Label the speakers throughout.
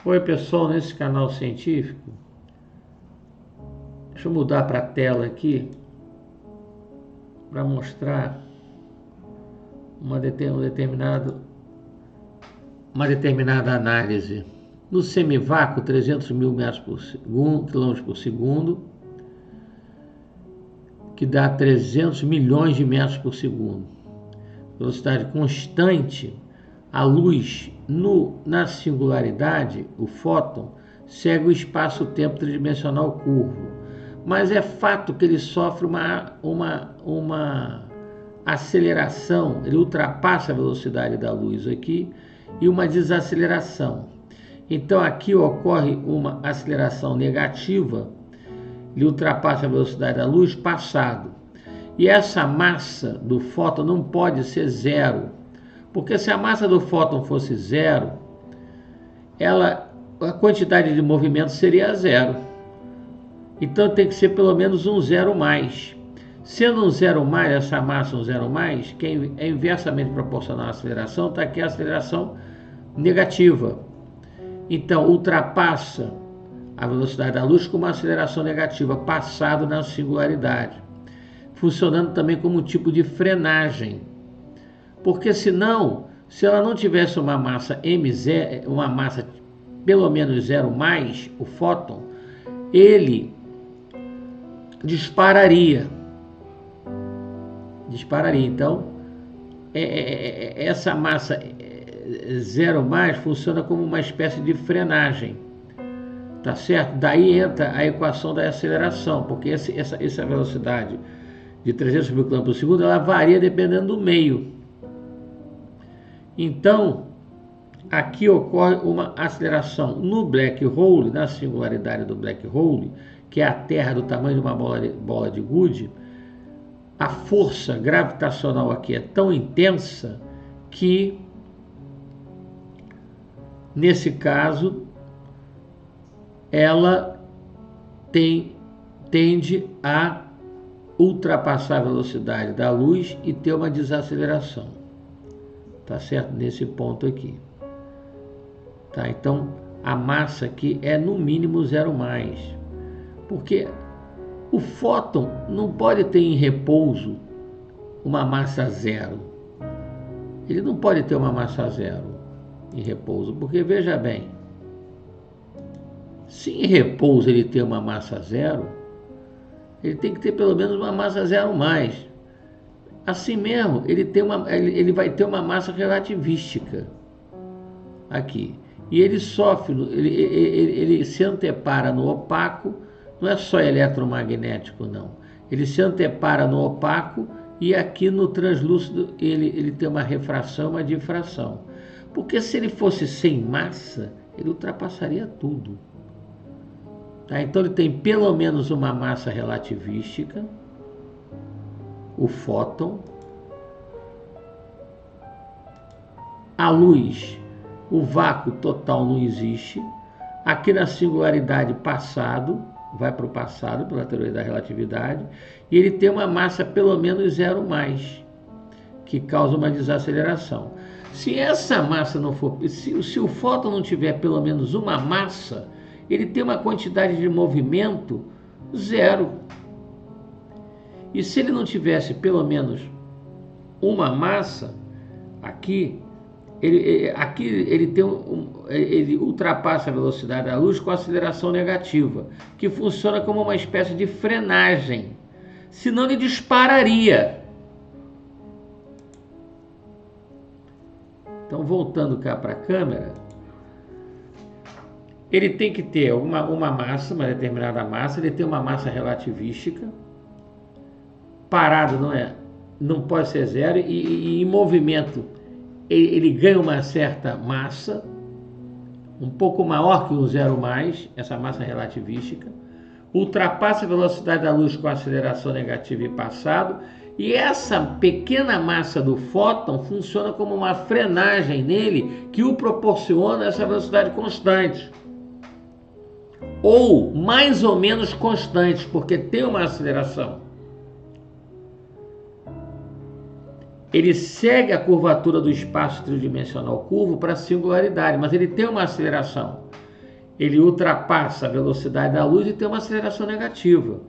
Speaker 1: Oi pessoal, nesse canal científico, deixa eu mudar para a tela aqui para mostrar uma determinada análise. No semivácuo, 300 mil metros por segundo, quilômetros por segundo, que dá 300 milhões de metros por segundo. Velocidade constante, a luz na singularidade, o fóton, segue o espaço-tempo tridimensional curvo. Mas é fato que ele sofre uma aceleração, ele ultrapassa a velocidade da luz aqui e uma desaceleração. Então aqui ocorre uma aceleração negativa, ele ultrapassa a velocidade da luz passado. E essa massa do fóton não pode ser zero, porque se a massa do fóton fosse zero, a quantidade de movimento seria zero. Então tem que ser pelo menos um zero mais. Sendo um zero mais, essa massa um zero mais, que é inversamente proporcional à aceleração, está aqui a aceleração negativa. Então ultrapassa a velocidade da luz com uma aceleração negativa, passado na singularidade, funcionando também como um tipo de frenagem. Porque senão, se ela não tivesse uma massa m0, uma massa pelo menos zero mais, o fóton, ele dispararia. Então, essa massa zero mais funciona como uma espécie de frenagem, tá certo? Daí entra a equação da aceleração, porque essa velocidade de 300 mil km por segundo, ela varia dependendo do meio. Então, aqui ocorre uma aceleração no black hole, na singularidade do black hole, que é a Terra do tamanho de uma bola de gude. A força gravitacional aqui é tão intensa que, nesse caso, ela tende a ultrapassar a velocidade da luz e ter uma desaceleração. Tá certo? Nesse ponto aqui. Tá? Então, a massa aqui é no mínimo zero mais. Porque o fóton não pode ter em repouso uma massa zero. Ele não pode ter uma massa zero em repouso, porque veja bem, se em repouso ele tem uma massa zero, ele tem que ter pelo menos uma massa zero mais. Assim mesmo, ele vai ter uma massa relativística aqui. E ele sofre, ele se antepara no opaco. Não é só eletromagnético, não. Ele se antepara no opaco e aqui no translúcido ele tem uma refração, uma difração. Porque se ele fosse sem massa, ele ultrapassaria tudo. Tá? Então ele tem pelo menos uma massa relativística, o fóton. A luz, o vácuo total não existe. Aqui na singularidade passado, vai para o passado, pela teoria da relatividade, e ele tem uma massa pelo menos zero mais, que causa uma desaceleração. Se essa massa não for, se o fóton não tiver pelo menos uma massa, ele tem uma quantidade de movimento zero. E se ele não tivesse pelo menos uma massa, aqui ele ultrapassa a velocidade da luz com aceleração negativa, que funciona como uma espécie de frenagem. Senão ele dispararia. Então, voltando cá para a câmera, ele tem que ter uma massa, uma determinada massa, ele tem uma massa relativística, parado não pode ser zero, e em movimento ele ganha uma certa massa, um pouco maior que um zero mais, essa massa relativística, ultrapassa a velocidade da luz com aceleração negativa e passado, e essa pequena massa do fóton funciona como uma frenagem nele que o proporciona essa velocidade constante. Ou mais ou menos constante, porque tem uma aceleração. Ele segue a curvatura do espaço tridimensional curvo para a singularidade, mas ele tem uma aceleração. ele ultrapassa a velocidade da luz e tem uma aceleração negativa.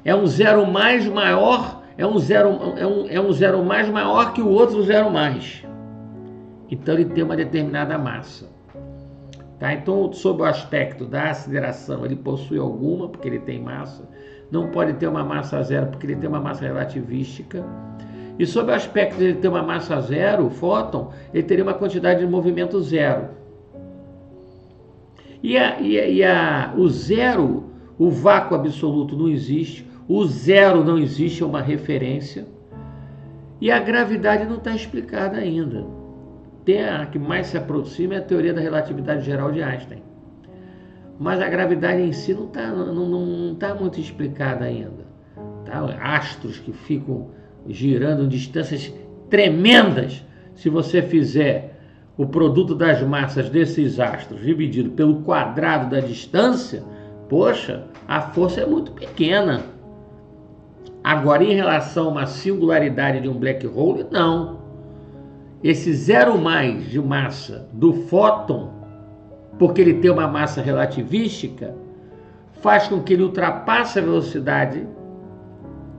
Speaker 1: É um zero mais maior, é um zero mais maior que o outro zero mais. Então ele tem uma determinada massa. Tá? Então, sob o aspecto da aceleração, ele possui alguma, porque ele tem massa. Não pode ter uma massa zero, porque ele tem uma massa relativística. E sob o aspecto de ele ter uma massa zero, o fóton, ele teria uma quantidade de movimento zero. O zero, o vácuo absoluto não existe, o zero não existe, é uma referência. E a gravidade não está explicada ainda. A que mais se aproxima é a teoria da relatividade geral de Einstein. Mas a gravidade em si não tá muito explicada ainda. Tá? Astros que ficam girando em distâncias tremendas. Se você fizer o produto das massas desses astros dividido pelo quadrado da distância, poxa, a força é muito pequena. Agora, em relação a uma singularidade de um black hole, não. Esse zero mais de massa do fóton, porque ele tem uma massa relativística, faz com que ele ultrapasse a velocidade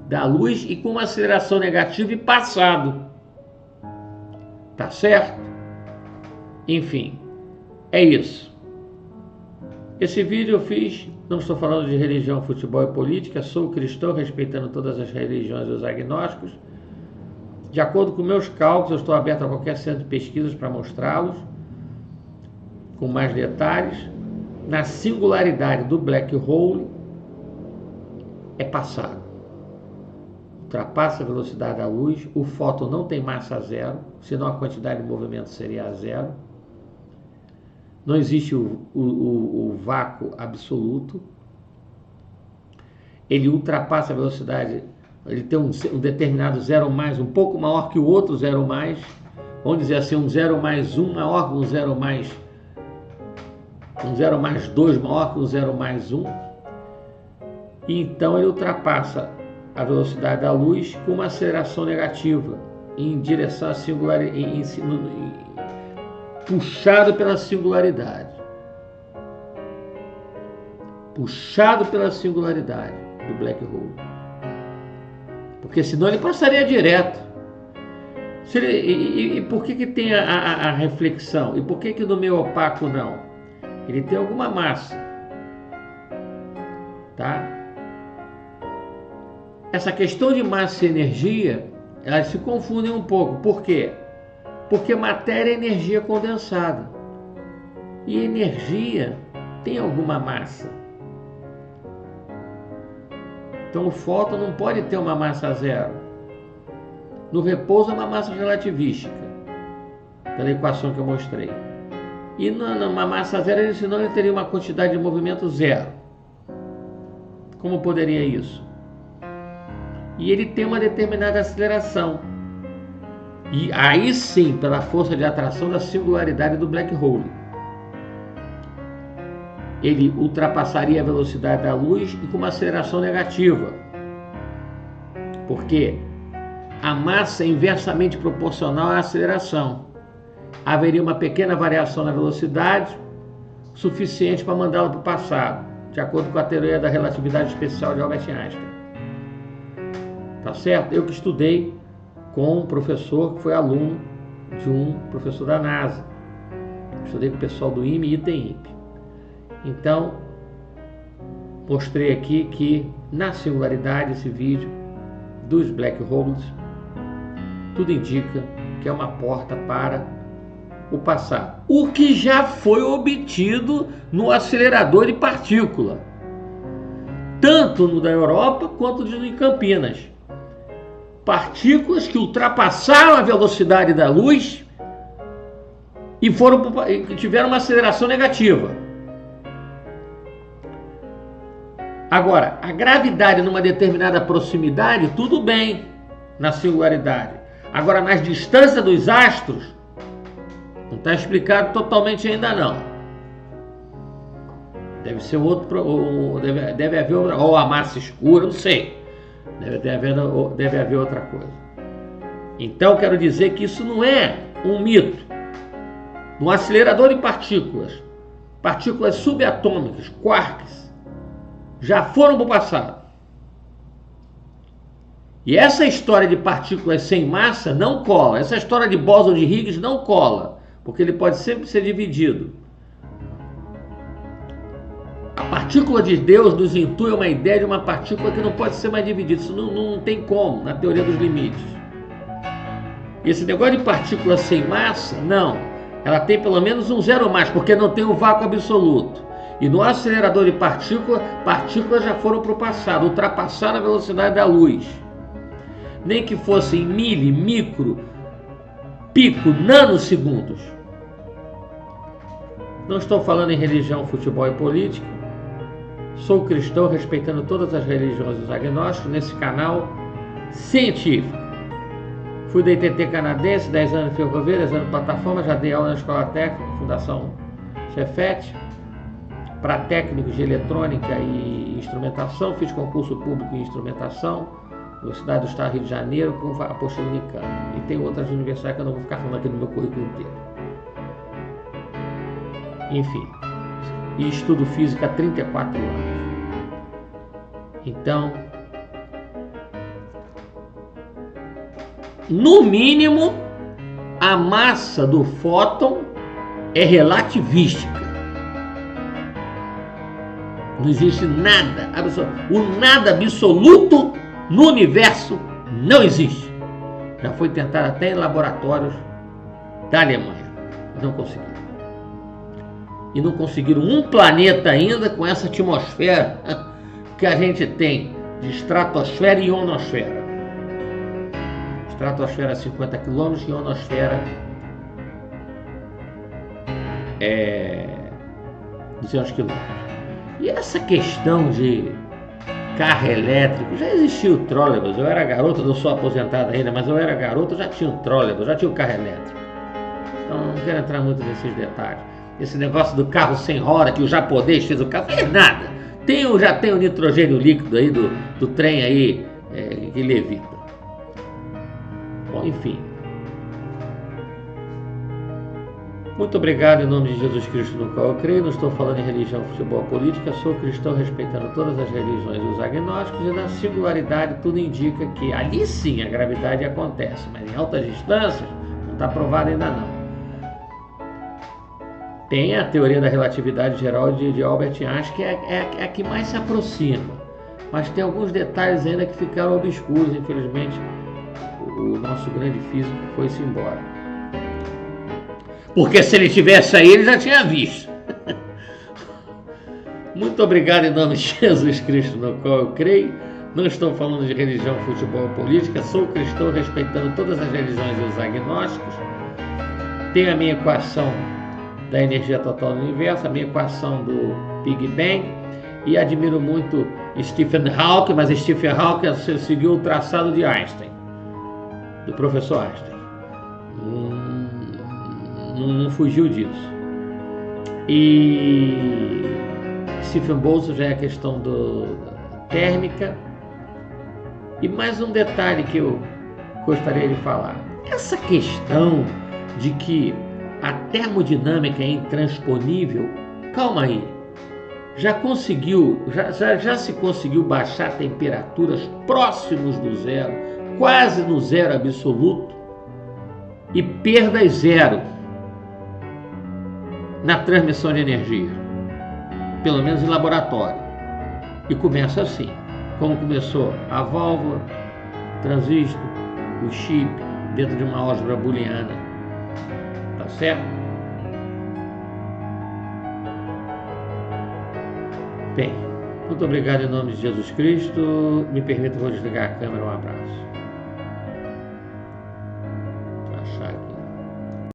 Speaker 1: da luz e com uma aceleração negativa e passado. Tá certo? Enfim, é isso. Esse vídeo eu fiz, não estou falando de religião, futebol e política, sou cristão, respeitando todas as religiões e os agnósticos. De acordo com meus cálculos, eu estou aberto a qualquer centro de pesquisas para mostrá-los com mais detalhes. Na singularidade do black hole, é passado. Ultrapassa a velocidade da luz, o fóton não tem massa zero, senão a quantidade de movimento seria zero. Não existe o vácuo absoluto. Ele ultrapassa a velocidade. Ele tem um determinado zero mais, um pouco maior que o outro zero mais. Vamos dizer assim, um zero mais 1 maior que um zero mais 2 maior que um zero mais 1. E então ele ultrapassa a velocidade da luz com uma aceleração negativa em direção à singularidade, puxado pela singularidade. Puxado pela singularidade do black hole. Porque senão ele passaria direto. E por que tem a reflexão? E por que no meio opaco não? Ele tem alguma massa. Tá? Essa questão de massa e energia, elas se confundem um pouco. Por quê? Porque matéria é energia condensada. E energia tem alguma massa. Então o fóton não pode ter uma massa zero. No repouso é uma massa relativística, pela equação que eu mostrei. E numa massa zero, senão ele teria uma quantidade de movimento zero. Como poderia isso? E ele tem uma determinada aceleração. E aí sim, pela força de atração da singularidade do black hole, ele ultrapassaria a velocidade da luz e com uma aceleração negativa. Porque a massa é inversamente proporcional à aceleração. Haveria uma pequena variação na velocidade, suficiente para mandá-la para o passado, de acordo com a teoria da relatividade especial de Albert Einstein. Tá certo? Eu que estudei com um professor que foi aluno de um professor da NASA. Estudei com o pessoal do IME e ITEIMP. Então, mostrei aqui que na singularidade, esse vídeo dos black holes, tudo indica que é uma porta para o passado. O que já foi obtido no acelerador de partícula, tanto no da Europa quanto no em Campinas. Partículas que ultrapassaram a velocidade da luz e tiveram uma aceleração negativa. Agora, a gravidade numa determinada proximidade, tudo bem na singularidade. Agora, nas distâncias dos astros, não está explicado totalmente ainda não. Deve ser outro, deve haver ou a massa escura, não sei. Deve haver outra coisa. Então, quero dizer que isso não é um mito. No acelerador de partículas, partículas subatômicas, quarks, já foram para o passado. E essa história de partículas sem massa não cola. Essa história de bóson de Higgs não cola, porque ele pode sempre ser dividido. A partícula de Deus nos intui uma ideia de uma partícula que não pode ser mais dividida. Isso não tem como, na teoria dos limites. E esse negócio de partícula sem massa, não. Ela tem pelo menos um zero mais, porque não tem um vácuo absoluto. E no acelerador de partículas já foram para o passado, ultrapassaram a velocidade da luz. Nem que fossem micro, pico, nanosegundos. Não estou falando em religião, futebol e política. Sou cristão, respeitando todas as religiões dos agnósticos, nesse canal científico. Fui da ITT canadense, 10 anos de ferrovia, 10 anos de plataforma, já dei aula na Escola Técnica, Fundação Cefet, para técnicos de eletrônica e instrumentação, fiz concurso público em instrumentação, Universidade do Estado do Rio de Janeiro, com apostila Unicamp. E tem outras universidades que eu não vou ficar falando aqui no meu currículo inteiro. Enfim, e estudo física há 34 anos. Então, no mínimo, a massa do fóton é relativística. Não existe nada absoluto. O nada absoluto no universo não existe. Já foi tentado até em laboratórios da Alemanha. Não conseguiram. E não conseguiram um planeta ainda com essa atmosfera que a gente tem de estratosfera e ionosfera. Estratosfera 50 km e ionosfera 200 km. E essa questão de carro elétrico, já existia o trólebus. Eu era garoto, não sou aposentado ainda, mas eu era garoto, já tinha o trólebus, já tinha o carro elétrico. Então não quero entrar muito nesses detalhes. Esse negócio do carro sem roda, que o japonês fez o carro, fez nada. Já tem o nitrogênio líquido aí do trem aí que levita. Bom, enfim. Muito obrigado em nome de Jesus Cristo no qual eu creio. Não estou falando em religião, futebol, política. Sou cristão respeitando todas as religiões dos agnósticos, e na singularidade tudo indica que ali sim a gravidade acontece, mas em altas distâncias não está provado ainda não. Tem a teoria da relatividade geral de Albert Einstein, que é a que mais se aproxima, mas tem alguns detalhes ainda que ficaram obscuros. Infelizmente, o nosso grande físico foi-se embora. Porque se ele tivesse aí, ele já tinha visto. Muito obrigado em nome de Jesus Cristo no qual eu creio. Não estou falando de religião, futebol ou política. Sou cristão respeitando todas as religiões e os agnósticos. Tenho a minha equação da energia total do universo, a minha equação do Big Bang. E admiro muito Stephen Hawking, mas Stephen Hawking seguiu o traçado de Einstein, do professor Einstein. Não fugiu disso. E Stephen Boltzmann já é a questão térmica. E mais um detalhe que eu gostaria de falar. Essa questão de que a termodinâmica é intransponível, calma aí. Já se conseguiu baixar temperaturas próximos do zero, quase no zero absoluto, e perdas zero na transmissão de energia, pelo menos em laboratório. E começa assim, como começou a válvula, o transistor, o chip, dentro de uma álgebra booleana, tá certo? Bem, muito obrigado em nome de Jesus Cristo. Me permita, vou desligar a câmera. Um abraço.